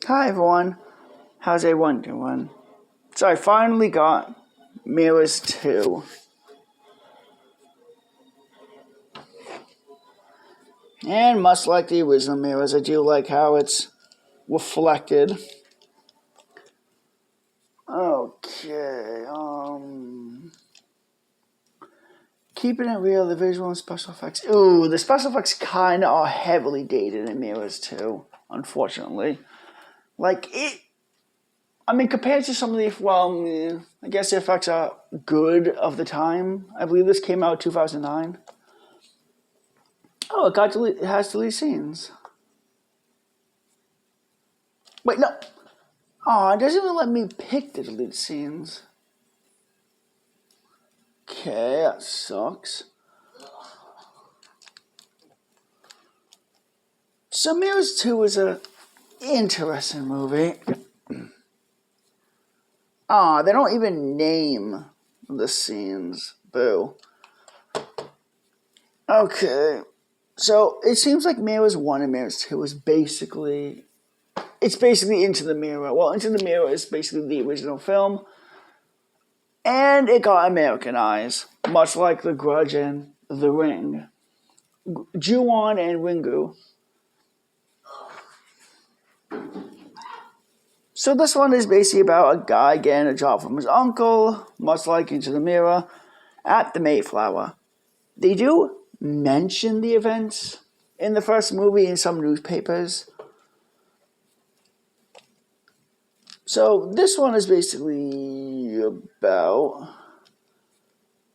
Hi everyone, how's everyone doing? So I finally got Mirrors 2. And much like the original Mirrors, I do like how it's reflected. Okay, keeping it real, the visual and special effects. Ooh, the special effects kinda are heavily dated in Mirrors 2, unfortunately. Compared to some of the, I guess the effects are good of the time. I believe this came out 2009. Oh, it has deleted scenes. Wait, no. Oh, it doesn't even let me pick the deleted scenes. Okay, that sucks. So Mirrors 2 is a interesting movie. They don't even name the scenes. Boo. Okay. So it seems like Mirrors 1 and Mirrors 2 is basically Into the Mirror. Well, Into the Mirror is basically the original film. And it got Americanized, much like The Grudge and The Ring. Ju-on and Ringu. So this one is basically about a guy getting a job from his uncle, much like Into the Mirror, at the Mayflower. They do mention the events in the first movie in some newspapers. So this one is basically about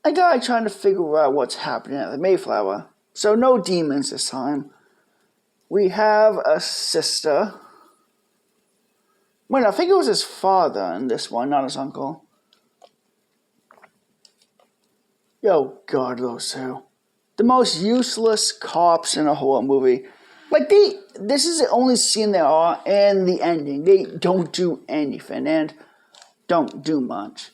a guy trying to figure out what's happening at the Mayflower. So no demons this time. We have a sister. Wait, I think it was his father in this one, not his uncle. Yo, God, those two. The most useless cops in a horror movie. This is the only scene there are, and the ending. They don't do anything, and don't do much.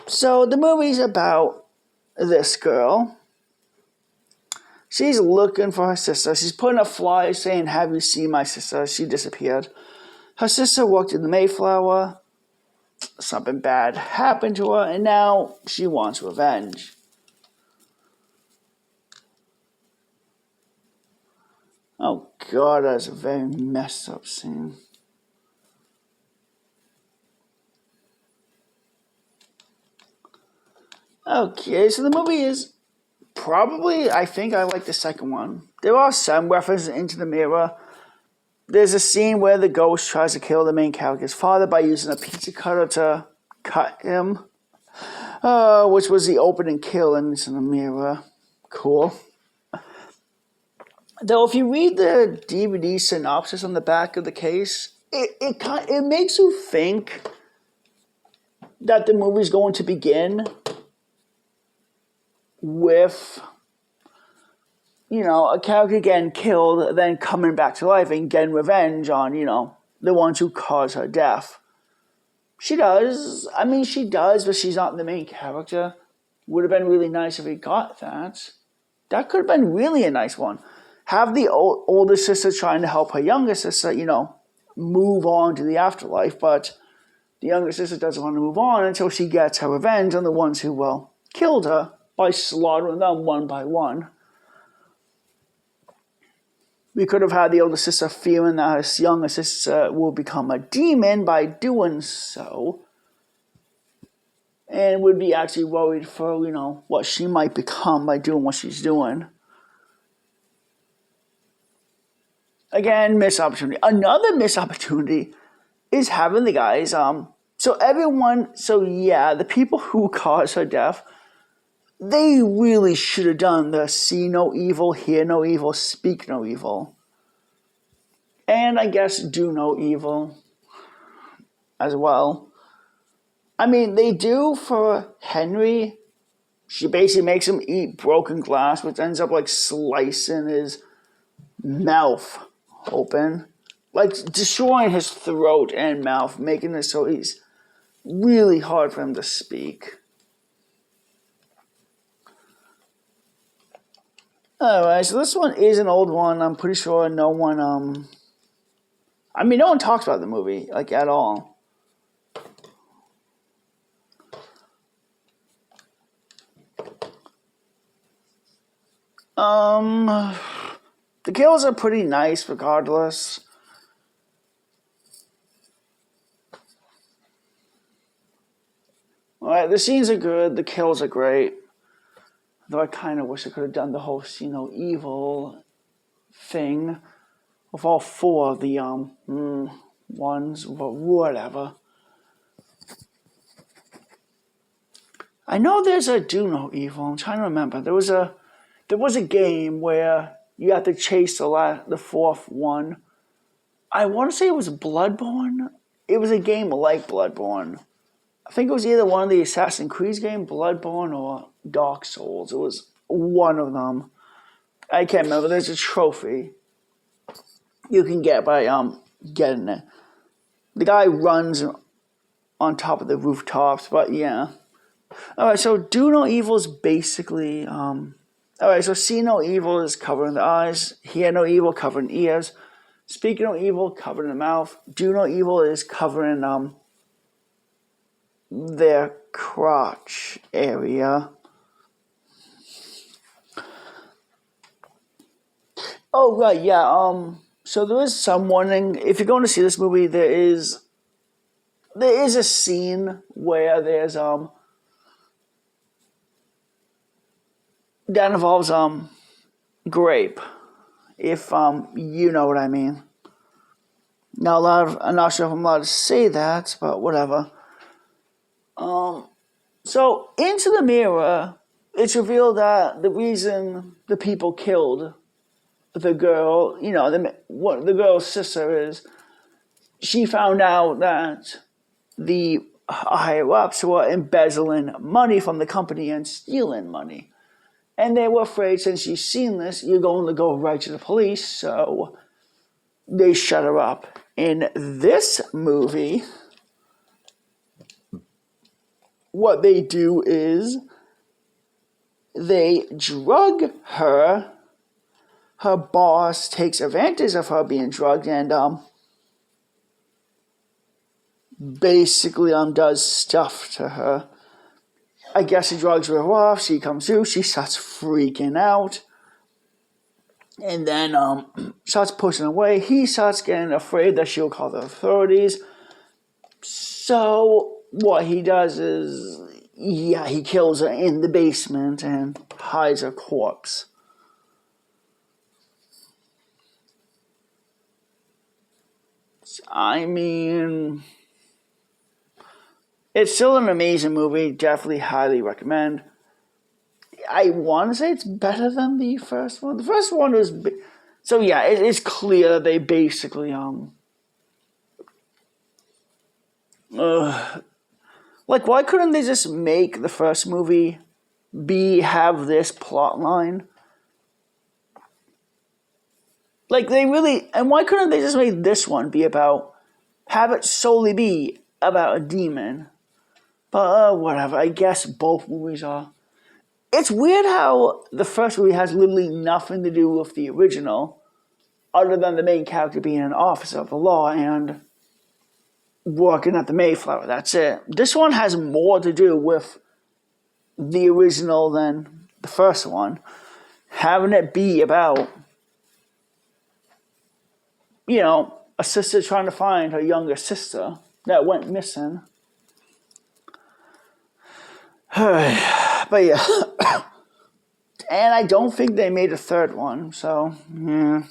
So, the movie's about this girl. She's looking for her sister. She's putting a flyer saying, "Have you seen my sister?" She disappeared. Her sister worked in the Mayflower. Something bad happened to her, and now she wants revenge. Oh God, that's a very messed up scene. Okay, so the movie is probably, I think I like the second one. There are some references into the Mirror. There's a scene where the ghost tries to kill the main character's father by using a pizza cutter to cut him, which was the opening kill in the Mirror. Cool. Though, if you read the DVD synopsis on the back of the case, it makes you think that the movie's going to begin with, a character getting killed, then coming back to life and getting revenge on, the ones who caused her death. She does. She does, but she's not the main character. Would have been really nice if we got that. That could have been really a nice one. Have the older sister trying to help her younger sister, move on to the afterlife, but the younger sister doesn't want to move on until she gets her revenge on the ones who, killed her by slaughtering them one by one. We could have had the older sister fearing that her younger sister will become a demon by doing so, and would be actually worried for, what she might become by doing what she's doing. Again, missed opportunity. Another missed opportunity is having the guys, the people who caused her death, they really should have done the see no evil, hear no evil, speak no evil. And I guess do no evil as well. They do for Henry. She basically makes him eat broken glass, which ends up slicing his mouth open. Destroying his throat and mouth, making it so he's really hard for him to speak. Alright, so this one is an old one. I'm pretty sure no one I mean, no one talks about the movie, like, at all. The kills are pretty nice regardless. Alright, the scenes are good, the kills are great. Though I kind of wish I could have done the whole see no evil thing with all four of the ones, but whatever. I know there's a do no evil. I'm trying to remember. There was a game where you have to chase the fourth one. I want to say it was Bloodborne. It was a game like Bloodborne. I think it was either one of the Assassin's Creed game, Bloodborne, or Dark Souls. It was one of them. I can't remember. There's a trophy you can get by getting it. The guy runs on top of the rooftops, but yeah. Alright, so do no evil is basically alright, so see no evil is covering the eyes, hear no evil covering ears, speak no evil covering the mouth, do no evil is covering their crotch area. Oh right, yeah. So there is some warning. If you're going to see this movie, there is a scene where there's that involves grape. If you know what I mean. I'm not sure if I'm allowed to say that, but whatever. So into the mirror, it's revealed that the reason the people killed the girl, the girl's sister is, she found out that the higher ups were embezzling money from the company and stealing money. And they were afraid, since she's seen this, you're going to go right to the police, so they shut her up. In this movie, what they do is they drug her. Her boss takes advantage of her being drugged and basically does stuff to her. I guess he drugs her off, she comes through, she starts freaking out. And then starts pushing away. He starts getting afraid that she'll call the authorities. So what he does is, he kills her in the basement and hides her corpse. I mean, it's still an amazing movie. Definitely highly recommend. I want to say it's better than the first one. The first one was... So yeah, it's clear that they basically... like, why couldn't they just make the first movie have this plot line? Like, they really... And why couldn't they just make this one have it solely be about a demon? But whatever, I guess both movies are. It's weird how the first movie has literally nothing to do with the original, other than the main character being an officer of the law and working at the Mayflower. That's it. This one has more to do with the original than the first one. Having it be about, a sister trying to find her younger sister that went missing. But yeah. And I don't think they made a third one, so, yeah.